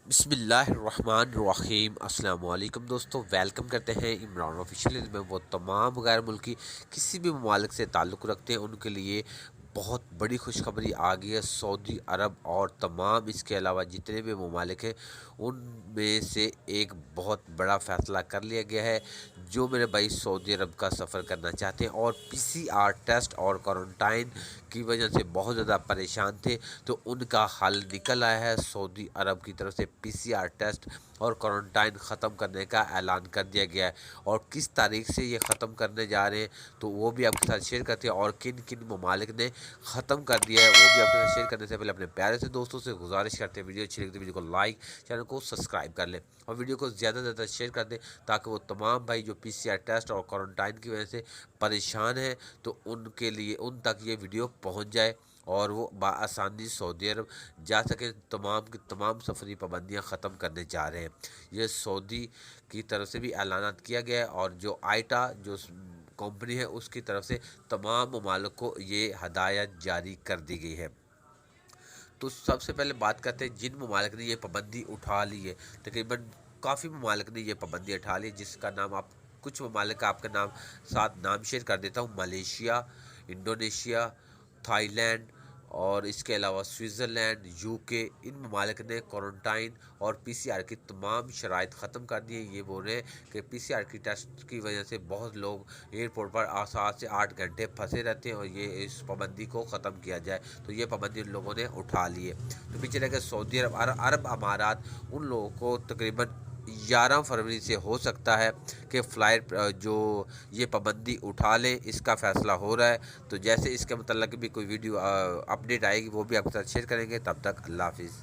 बिस्मिल्लाहिर्रहमानिर्रहीम अस्सलाम वालेकुम दोस्तों, वेलकम करते हैं इमरान ऑफिशियल में। वो तमाम गैर मुल्की किसी भी ममालिक से ताल्लुक़ रखते हैं उनके लिए बहुत बड़ी खुशखबरी आ गई है। सऊदी अरब और तमाम इसके अलावा जितने भी ममालिक हैं उनमें से एक बहुत बड़ा फ़ैसला कर लिया गया है। जो मेरे भाई सऊदी अरब का सफ़र करना चाहते हैं और पीसीआर टेस्ट और क्वारंटाइन की वजह से बहुत ज़्यादा परेशान थे, तो उनका हल निकल आया है। सऊदी अरब की तरफ से पीसीआर टेस्ट और क्वारंटाइन ख़त्म करने का ऐलान कर दिया गया है। और किस तारीख से ये ख़त्म करने जा रहे हैं तो वो भी आपके साथ शेयर करते हैं, और किन किन ममालिक ने ख़त्म कर दिया है वो भी आपके साथ शेयर करने से पहले अपने प्यारे से दोस्तों से गुजारिश करते हैं, वीडियो अच्छी लगी तो वीडियो को लाइक, चैनल को सब्सक्राइब कर लें और वीडियो को ज़्यादा से ज़्यादा शेयर कर दें, ताकि वो तमाम भाई जो पीसीआर टेस्ट और क्वारंटाइन की वजह से परेशान हैं तो उनके लिए उन तक ये वीडियो पहुँच जाए और वो बआसानी सऊदी अरब जा सके। तमाम की तमाम सफरी पाबंदियाँ ख़त्म करने जा रहे हैं। ये सऊदी की तरफ से भी ऐलानात किया गया है, और जो आइटा जो कंपनी है उसकी तरफ से तमाम ममालिक को ये हदायत जारी कर दी गई है। तो सबसे पहले बात करते हैं जिन ममालिक ने ये पाबंदी उठा ली है। तकरीबन काफ़ी ममालिक ने ये पाबंदी उठा ली, जिसका नाम आप कुछ ममालिक का आपका नाम साथ नाम शेयर कर देता हूँ। मलेशिया, इंडोनेशिया, थाईलैंड और इसके अलावा स्विट्ज़रलैंड, यूके, इन ममालिक ने क्वारंटाइन और पीसीआर की तमाम शराइत ख़त्म कर दी है। ये बोल रहे हैं कि पीसीआर की टेस्ट की वजह से बहुत लोग एयरपोर्ट पर 7 से 8 घंटे फंसे रहते हैं, और ये इस पाबंदी को ख़त्म किया जाए। तो ये पाबंदी उन लोगों ने उठा ली है। तो पीछे रह गए सऊदी अरब, अरब अमारात। उन लोगों को तकरीबन 11 फरवरी से हो सकता है कि फ़्लाइट जो ये पाबंदी उठा लें, इसका फ़ैसला हो रहा है। तो जैसे इसके मतलब भी कोई वीडियो अपडेट आएगी वो भी आपके साथ शेयर करेंगे। तब तक अल्लाह हाफिज़।